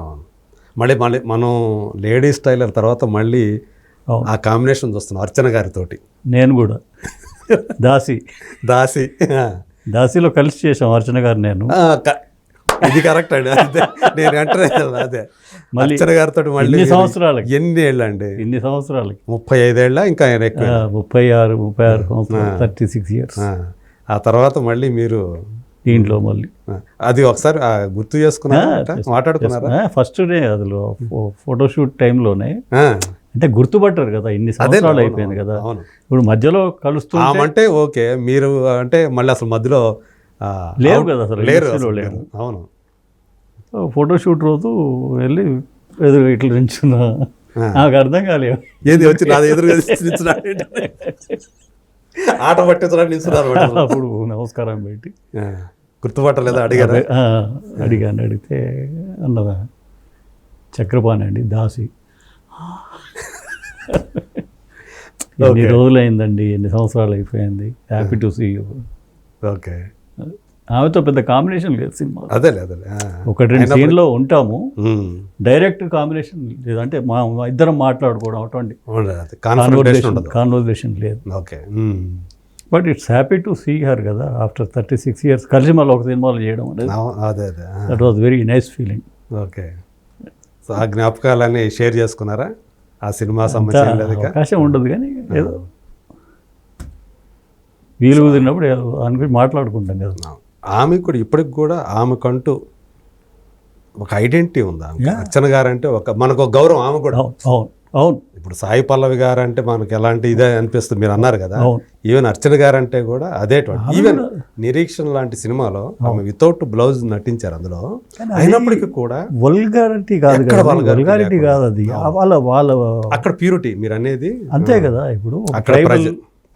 అవును. మళ్ళీ మళ్ళీ మనం లేడీస్ టైలర్ తర్వాత మళ్ళీ ఆ కాంబినేషన్ చూస్తున్నాం అర్చన గారితోటి. నేను కూడా దాసి దాసి దాసిలో కలిసి చేసాం అర్చన గారు నేను. ఇది కరెక్ట్ అండి. అదే నేను వెంటనే అదే మళ్ళీ అర్చన గారితో మళ్ళీ ఎన్ని సంవత్సరాలకి, ఎన్ని ఏళ్ళు అండి? ఇన్ని సంవత్సరాలకి 35 ఏళ్ళ ఇంకా ఎక్కువ? 36 సంవత్సరాలు, 36 years. ఆ తర్వాత మళ్ళీ మీరు దీంట్లో మళ్ళీ అది ఒకసారి గుర్తు చేసుకున్నారా, మాట్లాడుకున్నారా? ఫస్ట్ డే అసలు ఫోటోషూట్ టైంలోనే అంటే గుర్తుపట్టారు కదా, ఇన్ని సంవత్సరాలు అయిపోయింది కదా. ఇప్పుడు మధ్యలో కలుస్తుంటే ఓకే, మీరు అంటే మళ్ళీ అసలు మధ్యలో లేరు కదా, అసలు లేరు. అవును. ఫోటోషూట్ రోజు వెళ్ళి ఎదురు ఇట్లా నించున్నా, నాకు అర్థం కాలేదు ఏది వచ్చి నాది ఎదురుగా ఆట పట్టించడానికి నిల్చున్నారు. అప్పుడు నమస్కారం పెట్టి గుర్తుపట్టలేదా అడిగారు? అడిగాను. అడిగితే అన్నదా చక్రపాణి అండి, దాసి. ఎన్ని రోజులు అయిందండి, ఎన్ని సంవత్సరాలు అయిపోయింది, happy to see you. Okay. ఆమెతో పెద్ద కాంబినేషన్ లేదు సినిమా. అదే ఒకటి రెండు సీన్లో ఉంటాము, డైరెక్ట్ కాంబినేషన్ లేదు. అంటే మా ఇద్దరం మాట్లాడుకోవడం అటువంటి కాన్వర్జేషన్ లేదు. Okay. But it's happy to see her కదా, ఆఫ్టర్ 36 years కలిసి మళ్ళీ ఒక సినిమాలో చేయడం అనేది that was very nice feeling. Okay. So ఆ జ్ఞాపకాలన్నీ షేర్ చేసుకున్నారా? ఆ సినిమా సంబంధించిన అవకాశం ఉండదు కానీ ఏదో వీలు కుదిరినప్పుడు అనుకుని మాట్లాడుకుంటాం కదా. ఆమె కూడా ఇప్పటికి కూడా ఆమెకంటూ ఒక ఐడెంటిటీ ఉందా? అర్చన గారు అంటే మనకు ఒక గౌరవం. ఆమె కూడా అవును. ఇప్పుడు సాయి పల్లవి గారు అంటే మనకి ఎలాంటి ఇదే అనిపిస్తుంది, మీరు అన్నారు కదా. ఈవెన్ అర్చన గారు అంటే కూడా అదేటువంటి. ఈవెన్ నిరీక్షణ లాంటి సినిమాలో ఆమె వితౌట్ బ్లౌజ్ నటించారు అందులో. అయినప్పటికీ కూడా వల్గారిటీ కాదు, వల్గారిటీ కాదు అది, వాళ్ళ అక్కడ ప్యూరిటీ మీరు అనేది అంతే కదా. ఇప్పుడు అక్కడ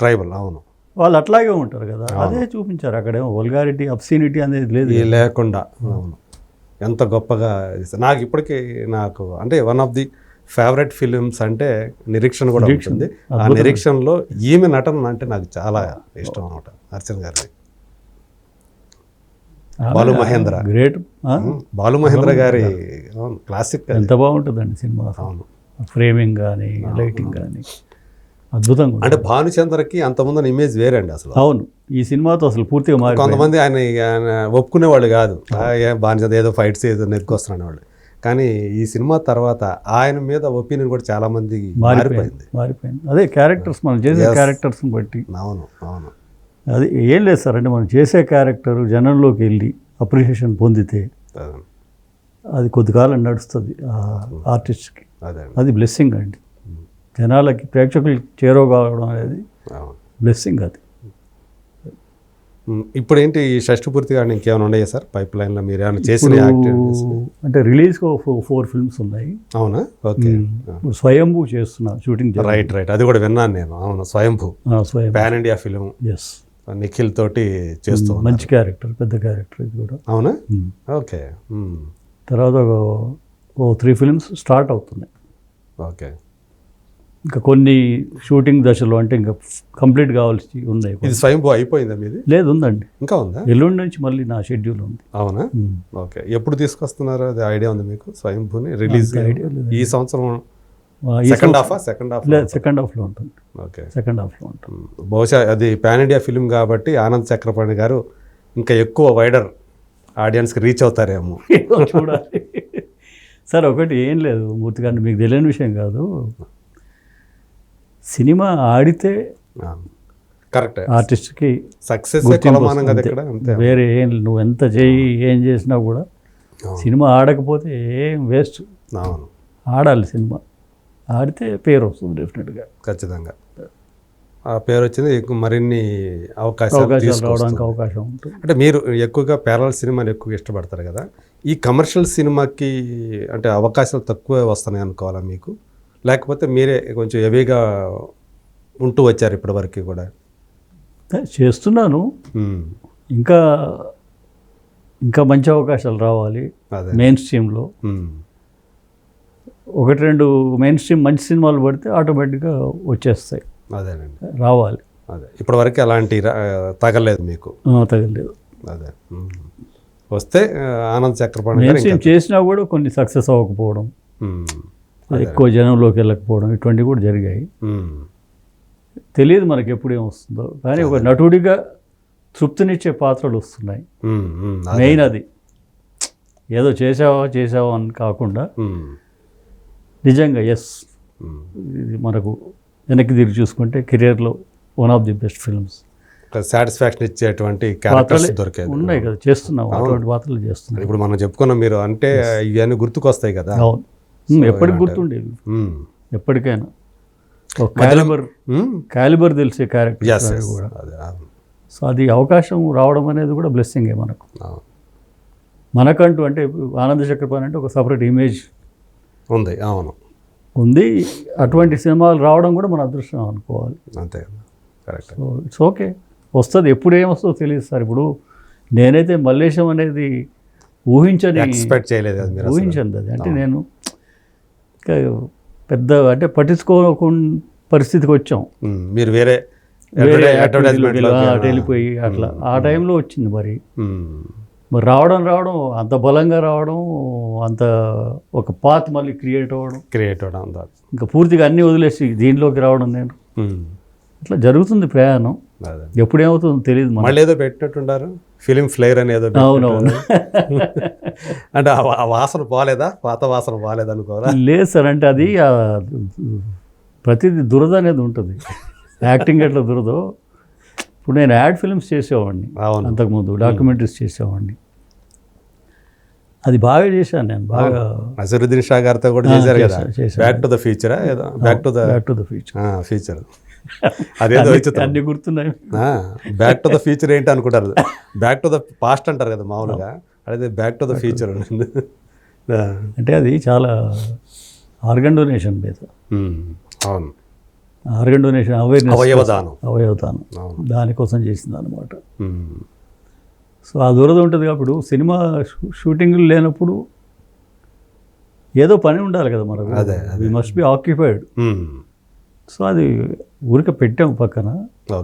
ట్రైబల్. అవును, వాళ్ళు అట్లాగే ఉంటారు కదా, అదే చూపించారు. అక్కడేమో వల్గారిటీ, అబ్సీనిటీ అనేది లేదు లేకుండా. అవును, ఎంత గొప్పగా. నాకు ఇప్పటికీ నాకు అంటే one of the favourite films అంటే నిరీక్షణ కూడా ఉంటుంది. ఆ నిరీక్షణలో ఈమె నటన అంటే నాకు చాలా ఇష్టం అనమాట, అర్చన గారి. బాలు మహేంద్ర, గ్రేట్. బాలు మహేంద్ర గారి క్లాసిక్. ఎంత బాగుంటుందండి సినిమా. అవును, ఫ్రేమింగ్ కానీ లైటింగ్ కానీ అద్భుతంగా. అంటే భానుచంద్రకి అంతకుముందు ఇమేజ్ వేరే అండి అసలు. అవును, ఈ సినిమాతో అసలు పూర్తిగా మారి. కొంతమంది ఆయన ఒప్పుకునేవాళ్ళు కాదు, భానుచంద్ర ఏదో ఫైట్స్ ఏదో నెత్తుకొస్తున్నాడు వాళ్ళు. కానీ ఈ సినిమా తర్వాత ఆయన మీద ఒపీనియన్ కూడా చాలా మంది మారిపోయింది. అదే క్యారెక్టర్స్, మనం చేసే క్యారెక్టర్స్ని బట్టి. అవును. అది ఏం లేదు సార్, అంటే మనం చేసే క్యారెక్టర్ జనంలోకి వెళ్ళి అప్రిషియేషన్ పొందితే అది కొద్ది కాలం నడుస్తుంది ఆర్టిస్ట్కి. అది బ్లెస్సింగ్ అండి. జనాలకి, ప్రేక్షకులకి చేరువ కావడం అనేది బ్లెస్సింగ్. అది ఇప్పుడు ఏంటి షష్టి పూర్తిగా ఇంకేమైనా ఉన్నాయా సార్ పైప్ లైన్లో? మీరు ఏమైనా చేసిన అంటే రిలీజ్ 4 films ఉన్నాయి. అవునా? ఓకే. స్వయంభూ చేస్తున్నా షూటింగ్. రైట్. అది కూడా విన్నాను నేను. అవును, Swayambhu pan India film. Yes, Nikhil తోటి చేస్తూ. మంచి క్యారెక్టర్, పెద్ద క్యారెక్టర్ ఇది కూడా. అవునా? ఓకే. తర్వాత 3 films స్టార్ట్ అవుతున్నాయి. ఓకే. ఇంకా కొన్ని షూటింగ్ దశలో, అంటే ఇంకా కంప్లీట్ కావాల్సి ఉన్నాయి. ఇది స్వయంభూ అయిపోయిందా మీది? లేదు, ఉందండి, ఇంకా ఉందా? ఎల్లుండి నుంచి మళ్ళీ నా షెడ్యూల్ ఉంది. అవునా? ఓకే. ఎప్పుడు తీసుకొస్తున్నారు అది ఐడియా ఉంది మీకు? స్వయంభూని రిలీజ్ ఈ సంవత్సరం సెకండ్ హాఫ్లో ఉంటుంది. ఓకే, సెకండ్ హాఫ్లో ఉంటుంది. బహుశా అది పాన్ ఇండియా ఫిలిం కాబట్టి ఆనంద్ చక్రపాణి గారు ఇంకా ఎక్కువ వైడర్ ఆడియన్స్కి రీచ్ అవుతారేమో చూడాలి. సార్ ఒకటి ఏం లేదు మూర్తి గారు, మీకు తెలియని విషయం కాదు, సినిమా ఆడితే కరెక్ట్ ఆర్టిస్ట్కి సక్సెస్. వేరే ఏం, నువ్వు ఎంత చేయి ఏం చేసినా కూడా సినిమా ఆడకపోతే ఏం వేస్ట్. ఆడాలి, సినిమా ఆడితే పేరు వస్తుంది డెఫినెట్గా. ఖచ్చితంగా ఆ పేరు వచ్చింది, మరిన్ని అవకాశాలు రావడానికి అవకాశం ఉంటుంది. అంటే మీరు ఎక్కువగా ప్యారల్ సినిమాని ఎక్కువ ఇష్టపడతారు కదా, ఈ కమర్షియల్ సినిమాకి అంటే అవకాశాలు తక్కువ వస్తున్నాయి అనుకోవాలా మీకు? లేకపోతే మీరే కొంచెం హెవీగా ఉంటూ వచ్చారు ఇప్పటివరకు కూడా? చేస్తున్నాను, ఇంకా ఇంకా మంచి అవకాశాలు రావాలి మెయిన్ స్ట్రీమ్లో. 1-2 మెయిన్ స్ట్రీమ్ మంచి సినిమాలు పడితే ఆటోమేటిక్గా వచ్చేస్తాయి. అదేనండి, రావాలి. అదే ఇప్పటివరకు అలాంటి తగలేదు మీకు? తగలేదు. అదే వస్తే ఆనంద్ చక్రపాణి మెయిన్ గారు స్ట్రీమ్ చేసినా కూడా కొన్ని సక్సెస్ అవ్వకపోవడం, ఎక్కువ జనంలోకి వెళ్ళకపోవడం, ఇటువంటివి కూడా జరిగాయి. తెలియదు మనకి ఎప్పుడేం వస్తుందో, కానీ ఒక నటుడిగా తృప్తినిచ్చే పాత్రలు వస్తున్నాయి. మెయిన్ అది ఏదో చేసావా అని కాకుండా నిజంగా ఎస్, ఇది మనకు వెనక్కి తిరిగి చూసుకుంటే కెరియర్లో one of the best films, satisfaction ఇచ్చేటువంటి క్యారెక్టర్స్ దొరికాయి ఉన్నాయి కదా, చేస్తున్నాం అటువంటి పాత్రలు చేస్తున్నాం. ఇప్పుడు మనం చెప్పుకున్నాం మీరు అంటే ఇవన్నీ గుర్తుకొస్తాయి కదా. అవును, ఎప్పటికి గుర్తుండేది, ఎప్పటికైనా క్యాలిబర్ తెలిసే క్యారెక్టర్ కూడా. సో అది అవకాశం రావడం అనేది కూడా బ్లెస్సింగే మనకు. మనకంటూ అంటే ఆనంద చక్రపాణి అంటే ఒక సపరేట్ ఇమేజ్ ఉంది. అవును, ఉంది. అటువంటి సినిమాలు రావడం కూడా మన అదృష్టం అనుకోవాలి. అంతే, కరెక్ట్. సో ఇట్స్ ఓకే, వస్తుంది. ఎప్పుడు ఏమొస్తుందో తెలియదు సార్. ఇప్పుడు నేనైతే మల్లేశం అనేది ఎక్స్పెక్ట్ చేయలేదు, ఊహించండి అది. అంటే నేను పెద్ద అంటే పట్టించుకోకుండా పరిస్థితికి వచ్చాం. మీరు వేరే వెళ్ళిపోయి అట్లా ఆ టైంలో వచ్చింది. మరి రావడం అంత బలంగా రావడం, అంత ఒక పాత్ మళ్ళీ క్రియేట్ అవ్వడం ఇంకా పూర్తిగా అన్నీ వదిలేసి దీంట్లోకి రావడం, నేను ఇట్లా జరుగుతుంది ప్రయాణం. ఎప్పుడేమవుతుందో తెలియదు. మళ్ళీ ఏదో పెట్టినట్టున్నారు ఫిలిం ఫ్లేర్ అని ఏదో. అవునవును. అంటే ఆ వాసన పోలేదా, పాత వాసన పోలేదా అనుకోరా? లేదు సార్, అంటే అది ప్రతిదీ దురద అనేది ఉంటుంది. యాక్టింగ్ ఎట్లా దురదో, ఇప్పుడు నేను యాడ్ ఫిల్మ్స్ చేసేవాడిని, అంతకుముందు డాక్యుమెంటరీస్ చేసేవాడిని. అది బాగా చేశాను నేను, బాగా. నసరుద్దీన్ షా గారితో కూడా చేశారు కదా, back to the future, back to the future అదేదో అన్ని గుర్తున్నాయి. బ్యాక్ టు ద ఫ్యూచర్ ఏంటి అనుకుంటారు, బ్యాక్ టు ద పాస్ట్ అంటారు కదా మామూలుగా, అదే బ్యాక్ టు ద ఫ్యూచర్. అంటే అది చాలా ఆర్గన్ డొనేషన్ మీద. అవును, ఆర్గన్ డొనేషన్ అవేర్నెస్, అవయవదానం దానికోసం చేసింది అనమాట. సో ఆ దురద ఉంటుంది. కాబట్టి సినిమా షూటింగ్లు లేనప్పుడు ఏదో పని ఉండాలి కదా మనకు, we must be occupied. So అది ఊరికే పెట్టాము పక్కన.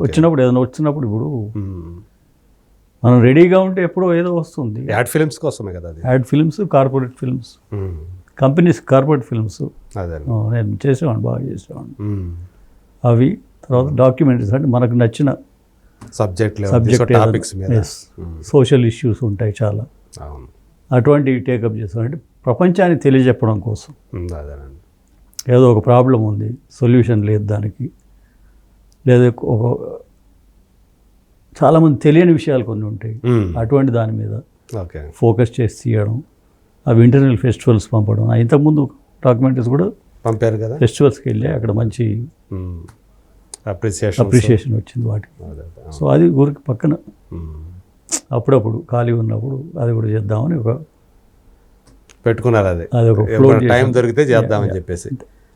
వచ్చినప్పుడు ఏదైనా వచ్చినప్పుడు, ఇప్పుడు మనం రెడీగా ఉంటే ఎప్పుడో ఏదో వస్తుంది. యాడ్ ఫిల్మ్స్ కోసమే కదా, ad films, corporate films, companies corporate films నేను చేసేవాడిని, బాగా చేసేవాడిని అవి. తర్వాత డాక్యుమెంటరీస్ అంటే మనకు నచ్చిన సబ్జెక్ట్, సోషల్ ఇష్యూస్ ఉంటాయి చాలా, అటువంటివి టేకప్ చేస్తాం. అంటే ప్రపంచానికి తెలియజెప్పడం కోసం. ఏదో ఒక ప్రాబ్లం ఉంది, సొల్యూషన్ లేదు దానికి, లేదా ఒక చాలామంది తెలియని విషయాలు కొన్ని ఉంటాయి, అటువంటి దాని మీద ఫోకస్ చేసి తీయడం, అవి ఇంటర్నల్ ఫెస్టివల్స్ పంపడం. ఇంతకుముందు డాక్యుమెంటరీస్ కూడా పంపారు కదా, ఫెస్టివల్స్కి వెళ్ళి అక్కడ మంచి అప్రిసియేషన్ వచ్చింది వాటికి. సో అది ఊరికి పక్కన అప్పుడప్పుడు ఖాళీ ఉన్నప్పుడు అది కూడా చేద్దామని ఒక పెట్టుకున్నారు. అది ఒక టైం దొరికితే చేద్దామని చెప్పేసి.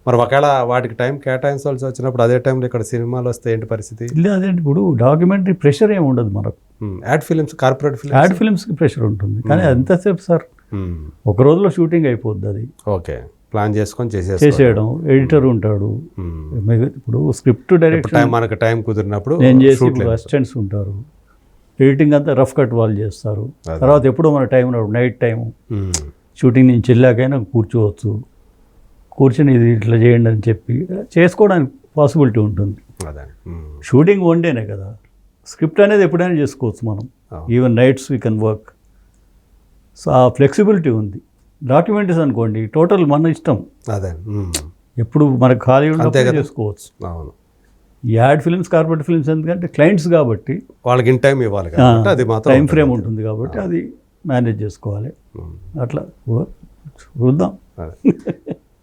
మరి ఒకవేళ వాటికి టైం కేటాయించాల్సి వచ్చినప్పుడు అదే టైంలో ఇక్కడ సినిమాలు వస్తే ఏంటి పరిస్థితి? అదేంటి, ఇప్పుడు డాక్యుమెంటరీ ప్రెషర్ ఏమి ఉండదు మనకు. Ad films, corporate films, ad ఫిలిమ్స్కి ప్రెషర్ ఉంటుంది, కానీ ఎంతసేపు సార్, ఒక రోజులో షూటింగ్ అయిపోద్ది. అది ఓకే, ప్లాన్ చేసుకొని చేసేయడం. ఎడిటర్ ఉంటాడు, ఇప్పుడు స్క్రిప్ట్ డైరెక్షన్ మనకు టైం కుదిరినప్పుడు నేను చేసి, అసిస్టెంట్స్ ఉంటారు, ఎడిటింగ్ అంతా రఫ్ కట్ వాళ్ళు చేస్తారు. తర్వాత ఎప్పుడో మన టైం ఉన్నప్పుడు నైట్ టైం షూటింగ్ నుంచి వెళ్ళాకైనా కూర్చొని ఇది ఇట్లా చేయండి అని చెప్పి చేసుకోవడానికి పాసిబిలిటీ ఉంటుంది. షూటింగ్ వన్ డేనే కదా, స్క్రిప్ట్ అనేది ఎప్పుడైనా చేసుకోవచ్చు మనం, even nights we can work. So ఆ ఫ్లెక్సిబిలిటీ ఉంది. డాక్యుమెంటరీస్ అనుకోండి, టోటల్ మన ఇష్టం, ఎప్పుడు మనకు ఖాళీ ఉంటే చేసుకోవచ్చు. యాడ్ ఫిల్మ్స్, కార్పొరేట్ ఫిల్మ్స్ ఎందుకంటే క్లయింట్స్ కాబట్టి వాళ్ళకి ఇన్ టైం ఇవ్వాలి, అది మాత్రం టైం ఫ్రేమ్ ఉంటుంది కాబట్టి అది మేనేజ్ చేసుకోవాలి. అట్లా చూద్దాం.